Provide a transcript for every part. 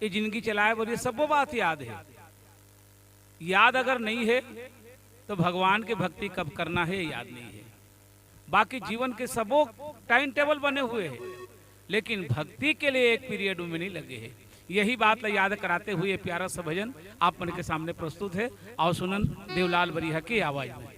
ये जिंदगी चलाए और ये सब वो बात याद है। याद अगर नहीं है तो भगवान की भक्ति कब करना है याद नहीं है। बाकी जीवन के सबो टाइम टेबल बने हुए हैं, लेकिन भक्ति के लिए एक पीरियड में नहीं लगे हैं। यही बात याद कराते हुए प्यारा सा भजन आप मन के सामने प्रस्तुत है। आओ सुनन देवलाल बरिहा की आवाज में।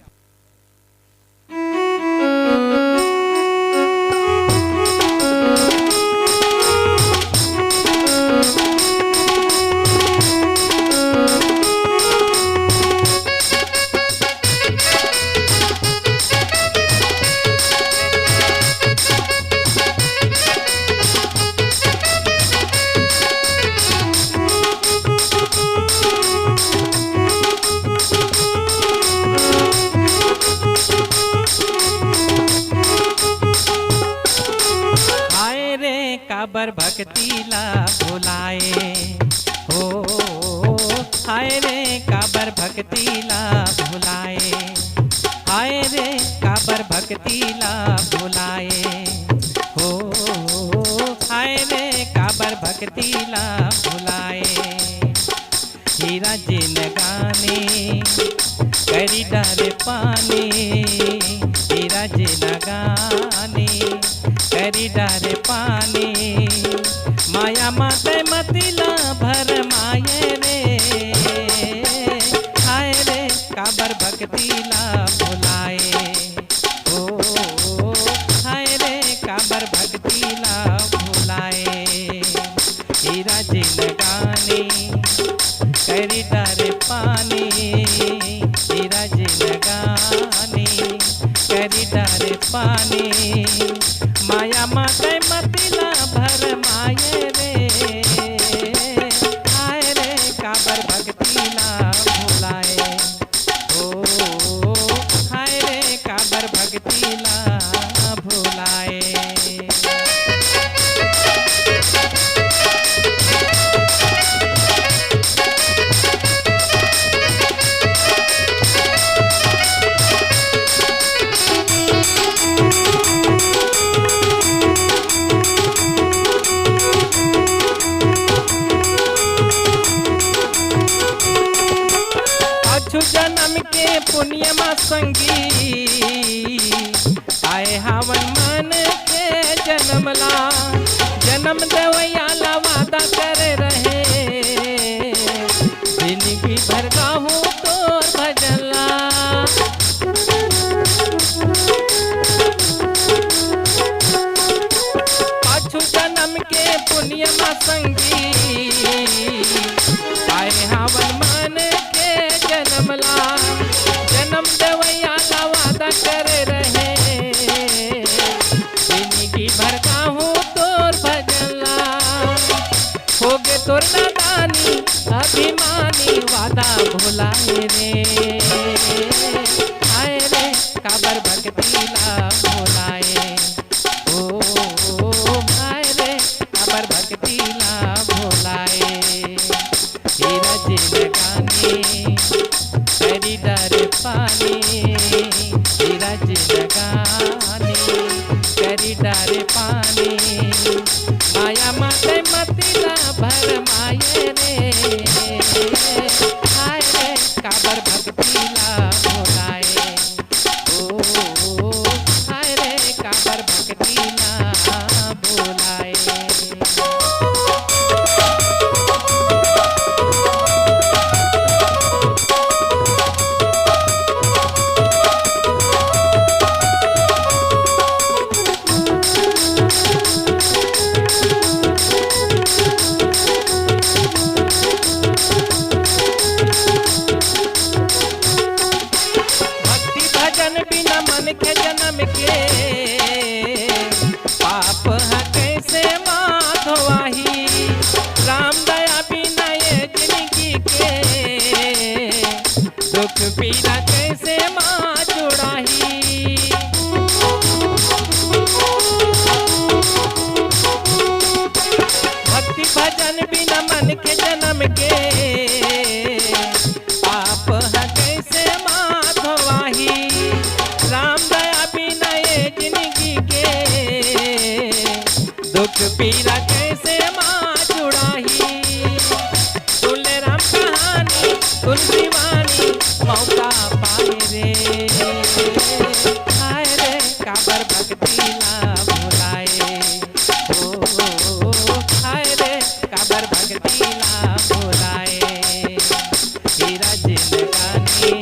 काबर भक्तिला भुलाए हो, हाय रे काबर भक्तिला भुलाए, हाय रे काबर भक्तिला भुलाए हो, हाय रे काबर भक्तिला भुलाए। हीरा जिन गाने करी डारे पानी, हीरा जिन गाने करी डारे पानी, माया माते मतिला भर माये रे, हाय रे काबर भक्तिला भुलाए हो, हाय रे काबर भक्तिला भुलाए। हीरा जिन गाने करी डारे पानी, हीरा जिन गाने करी डारे पानी, माया माते मतिला भर माये रे, हाय रे काबर भक्तिला भुलाए हो, हाय रे काबर भक्तिला भुलाए। जन्म के पुण्यमा संगी आए हवन मन के जन्मला, जन्म देवयाला वादा करे रहे, जिंदगी भर गाहूँ तोर भजला। पाछू जन्म के पुण्यमा संगी आए हवन मन जन्मला, जन्म देवयाला वादा करे रहे, जिंदगी भर काहूँ तोर भजला। होगे तोर नादानी अभिमानी वादा भुलाए रे, हाय रे काबर भक्तिला भुलाए ओ, हाय रे काबर भक्तिला भुलाए। हीरा जिन गाने करी डारे पानी, हीरा जिन गाने करी डारे पानी, माया माते मतिला भर माये रे, हाय रे काबर भक्तिला भुलाए ओ, हाय रे काबर भक्तिला भुलाए। मन के जन्म के पाप है कैसे माधवाही, राम दया बिना ये जिंदगी के दुख पीड़ा कैसे माँ जुड़ाही। भक्ति भजन बिना मन के जन्म के पाप है कैसे माधवाही, राम दया बिना ये जिंदगी के दुख पीड़ा कैसे माँ जुड़ाही। भक्ति ला भुलाए हीरा जिंदगानी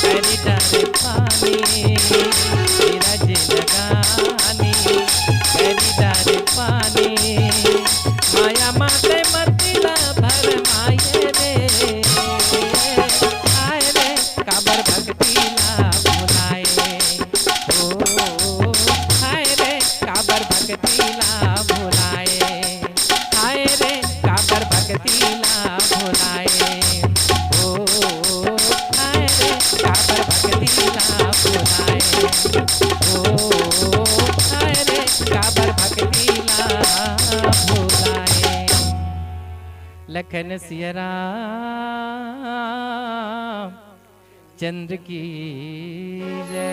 करी डर पानी हीरा जिंदगानी करी डर पानी माया माते मतिला भर माये रे आए रे काबर भक्ति ला भुलाए ओ हाय रे काबर भक्ति ला भुलाए हाय रे काबर भक्ति ला भुलाए ओ हाय रे काबर भक्ति ला भुलाए ओ हाय रे काबर भक्ति ला भुलाए लखन सिया राम चंद्र की जय।